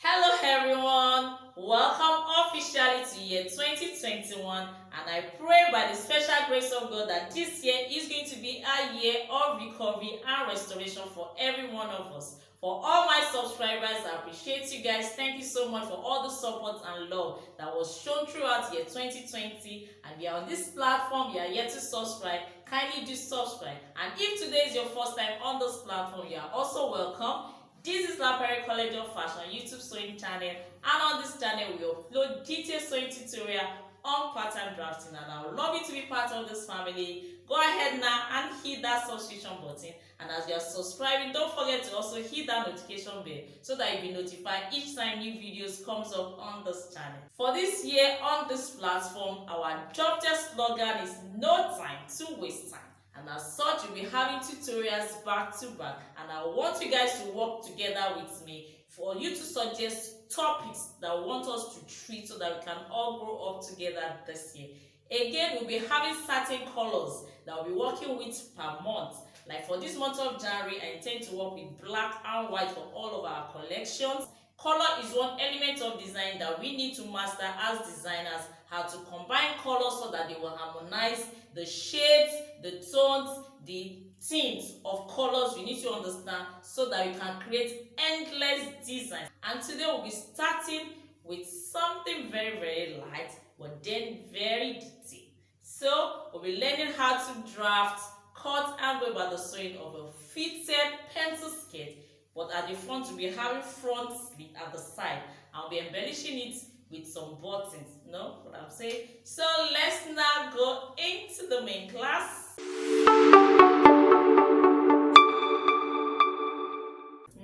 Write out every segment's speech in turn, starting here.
Hello everyone, welcome officially to year 2021, and I pray by the special grace of God that this year is going to be a year of recovery and restoration for every one of us. For all my subscribers, I appreciate you guys. Thank you so much for all the support and love that was shown throughout year 2020, and we are on this platform. You are yet to subscribe, kindly do subscribe, and if today is your first time on this platform, you are also welcome. This is Lapery College of Fashion YouTube sewing channel, and on this channel we upload detailed sewing tutorial on pattern drafting, and I would love you to be part of this family. Go ahead now and hit that subscription button, and as you are subscribing, don't forget to also hit that notification bell so that you'll be notified each time new videos comes up on this channel. For this year on this platform, our job test slogan is no time to waste time. And as such, we'll be having tutorials back to back, and I want you guys to work together with me for you to suggest topics that we want us to treat so that we can all grow up together this year. Again, we'll be having certain colors that we'll be working with per month. Like for this month of January, I intend to work with black and white for all of our collections. Color is one element of design that we need to master as designers, how to combine colors so that they will harmonize the shades, the tones, the tints of colors we need to understand so that we can create endless designs. And today we'll be starting with something very light but then very detailed. So we'll be learning how to draft, cut and weave by the sewing of a fitted pencil skirt, but at the front we'll be having front slit at the side. I'll be embellishing it with some buttons. Know what I'm saying? So let's now go into the main class.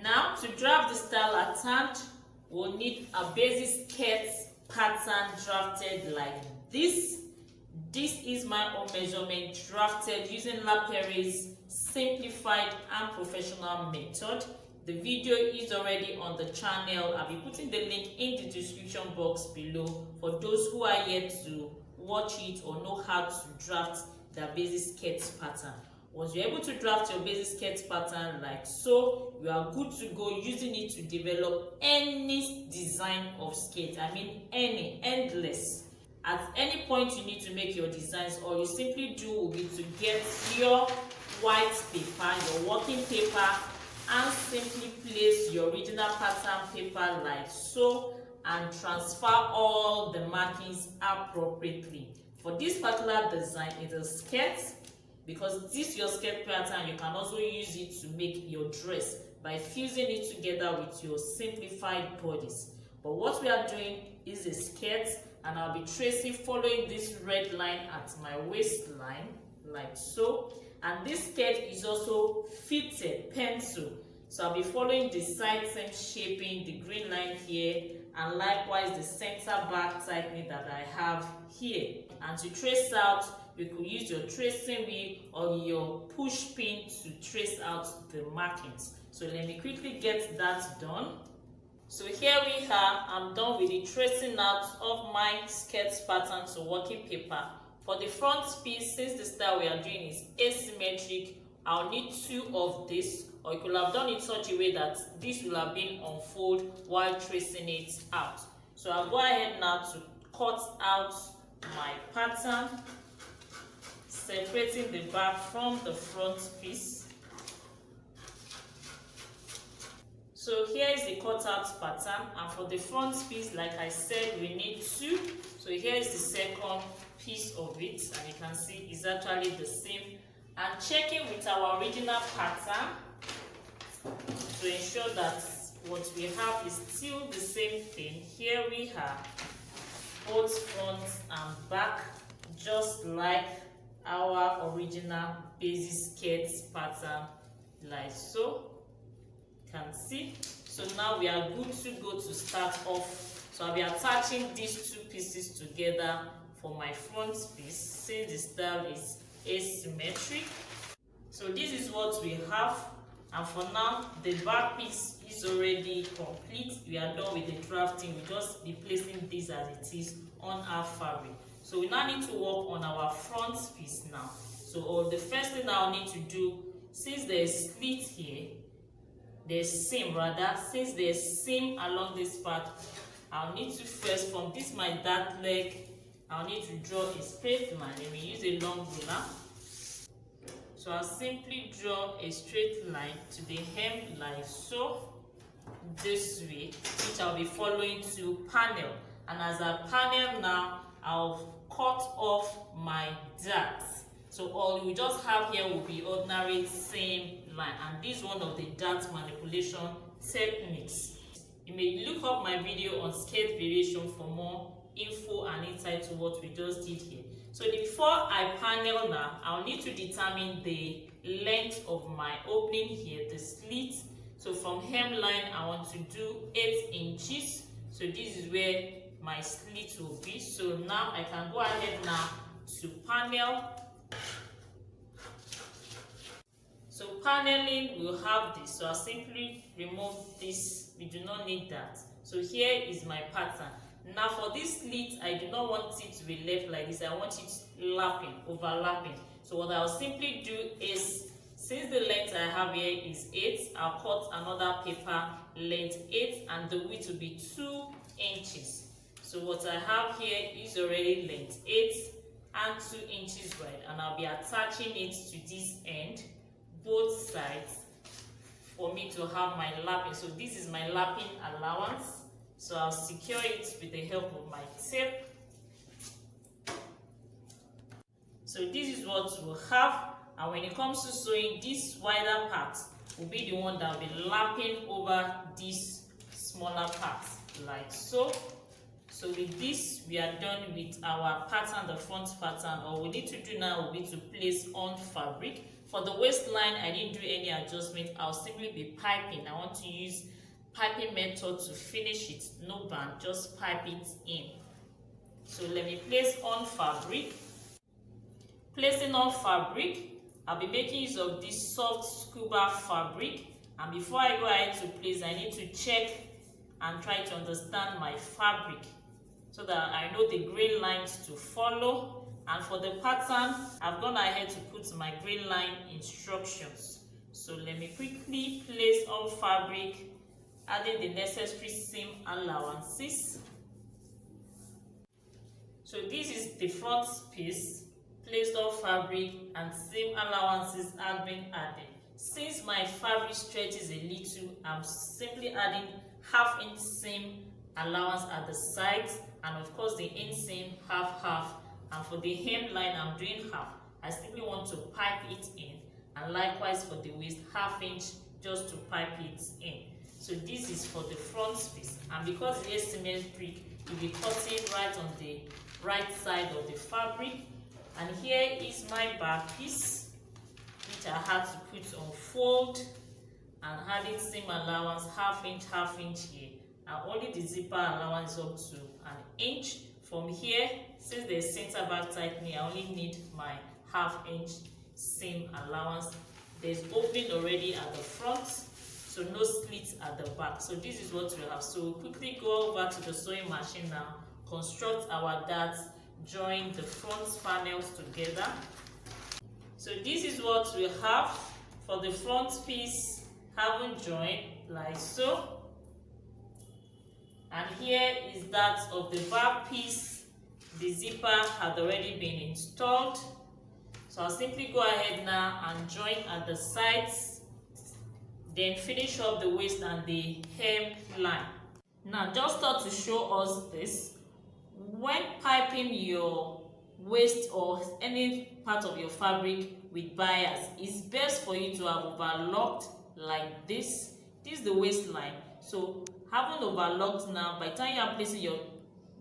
Now to draft the style at hand, we'll need a basic skirt pattern drafted like this. This is my own measurement drafted using Lapery's simplified and professional method. The video is already on the channel. I'll be putting the link in the description box below for those who are yet to watch it or know how to draft their basic skirt pattern. Once you're able to draft your basic skirt pattern like so, you are good to go using it to develop any design of skirt. I mean any, endless. At any point you need to make your designs, all you simply do will be to get your white paper, your working paper, and simply place your original pattern paper like so and transfer all the markings appropriately. For this particular design, it is skirt. Because this is your skirt pattern, you can also use it to make your dress by fusing it together with your simplified bodies. But what we are doing is a skirt, and I'll be tracing following this red line at my waistline like so. And this skirt is also fitted pencil, so I'll be following the side seam shaping, the green line here, and likewise the center back tightening that I have here. And to trace out, you could use your tracing wheel or your push pin to trace out the markings. So let me quickly get that done. So here we are. I'm done with the tracing out of my skirt pattern to working paper. For the front piece, since the style we are doing is asymmetric, I'll need two of this, or you could have done it such a way that this will have been unfold while tracing it out. So I'll go ahead now to cut out my pattern, separating the back from the front piece. So here is the cutout pattern, and for the front piece, like I said, we need two. So here is the second piece of it, and you can see it's actually the same. And checking with our original pattern to ensure that what we have is still the same thing. Here we have both front and back, just like our original basic skirt pattern like so. You can see. So now we are good to go to start off. So I'll be attaching these two pieces together for my front piece, since the style is asymmetric. So this is what we have, and for now the back piece is already complete. We are done with the drafting. We just be placing this as it is on our fabric. So we now need to work on our front piece now. So the first thing I'll need to do, since there is slit here, there's seam rather, since there's seam along this part, I'll need to first, from this my dart leg, I'll need to draw a straight line. Let me use a long ruler. So I'll simply draw a straight line to the hem like so, this way, which I'll be following to panel. And as I panel now, I'll cut off my dart. So all you just have here will be ordinary same line, and this is one of the dart manipulation techniques. You may look up my video on skirt variation for more info and insight to what we just did here. So before I panel now, I'll need to determine the length of my opening here, the slit. So from hemline, I want to do 8 inches. So this is where my slit will be. So now I can go ahead now to panel. So paneling will have this. So I'll simply remove this. We do not need that. So here is my pattern. Now for this slit, I do not want it to be left like this. I want it lapping, overlapping. So what I'll simply do is, since the length I have here is 8, I'll cut another paper length 8, and the width will be 2 inches. So what I have here is already length 8 and 2 inches wide, and I'll be attaching it to this end, both sides, for me to have my lapping. So this is my lapping allowance. So I'll secure it with the help of my tape. So this is what we'll have. And when it comes to sewing, this wider part will be the one that will be lapping over this smaller part, like so. So with this, we are done with our pattern, the front pattern. All we need to do now will be to place on fabric. For the waistline, I didn't do any adjustment. I'll simply be piping. I want to use piping method to finish it. No band, just pipe it in. So let me place on fabric. Placing on fabric, I'll be making use of this soft scuba fabric. And before I go ahead to place, I need to check and try to understand my fabric so that I know the grain lines to follow. And for the pattern, I've gone ahead to put my grain line instructions. So let me quickly place on fabric, adding the necessary seam allowances. So this is the front piece, placed on fabric, and seam allowances have been added. Since my fabric stretches a little, I'm simply adding half-inch seam allowance at the sides, and of course the inseam half. And for the hemline, I'm doing half. I simply want to pipe it in, and likewise for the waist, half-inch just to pipe it in. So this is for the front piece, and because it is asymmetric, you'll be cutting right on the right side of the fabric. And here is my back piece, which I had to put on fold, and adding seam allowance half-inch here, and only the zipper allowance is up to 1 inch. From here, since there's center back tightening, I only need my half-inch seam allowance. There's opening already at the front, so no slits at the back. So this is what we have. So we'll quickly go over to the sewing machine now, construct our darts, join the front panels together. So this is what we have for the front piece, having joined like so. And here is that of the back piece. The zipper had already been installed. So I'll simply go ahead now and join at the sides, then finish up the waist and the hem line. Now, just thought to show us this. When piping your waist or any part of your fabric with bias, it's best for you to have overlocked like this. This is the waistline. So having overlocked now, by the time you are placing your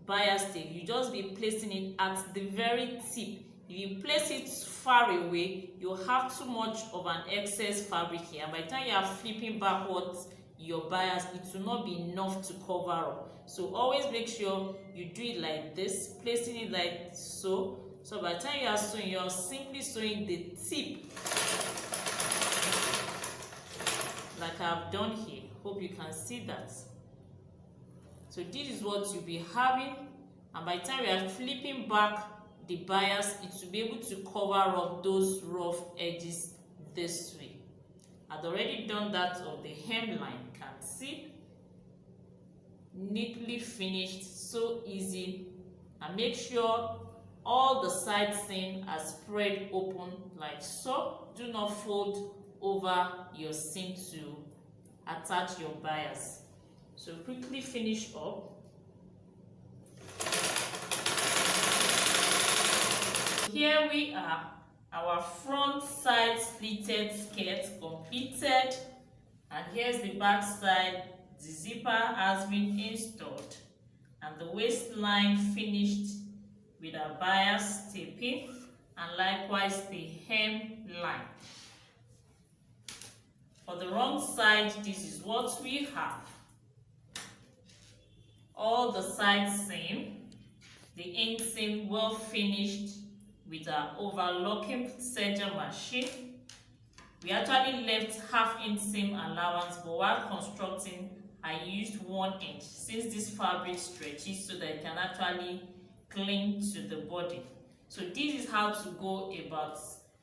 bias tape, you just be placing it at the very tip. If you place it far away, you have too much of an excess fabric here, and by the time you are flipping backwards your bias, it will not be enough to cover up. So always make sure you do it like this, placing it like so. So by the time you are sewing, you are simply sewing the tip like I've done here. Hope you can see that. So this is what you'll be having, and by the time we are flipping back the bias, it will be able to cover up those rough edges this way. I'd already done that of the hemline. You can see, neatly finished, so easy. And make sure all the side seam are spread open like so. Do not fold over your seam to attach your bias. So quickly finish up. Here we are, our front side slitted skirt completed, and here's the back side. The zipper has been installed and the waistline finished with a bias taping, and likewise the hemline. For the wrong side, this is what we have. All the side seam, the inseam well finished with our overlocking serger machine. We actually left half inseam allowance, but while constructing I used 1 inch since this fabric stretches so that it can actually cling to the body. So this is how to go about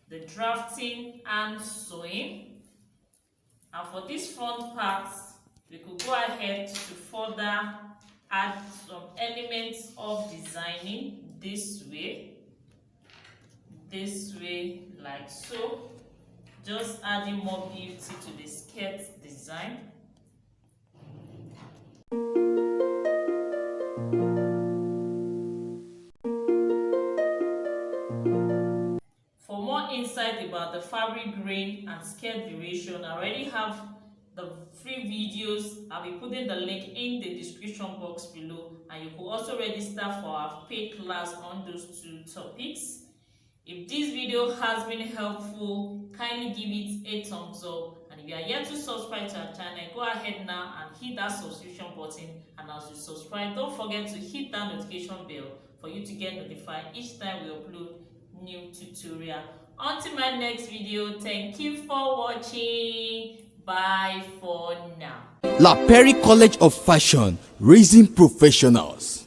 the drafting and sewing. And for this front part, we could go ahead to further add some elements of designing this way like so, just adding more beauty to the skirt design. For more insight about the fabric grain and skirt duration, I already have the free videos. I'll be putting the link in the description box below, and you can also register for our paid class on those 2 topics. If this video has been helpful, kindly give it a thumbs up, and if you are yet to subscribe to our channel, go ahead now and hit that subscription button. And as you subscribe, don't forget to hit that notification bell for you to get notified each time we upload new tutorial. Until my next video, thank you for watching. Bye for now. Lapery College of Fashion, raising professionals.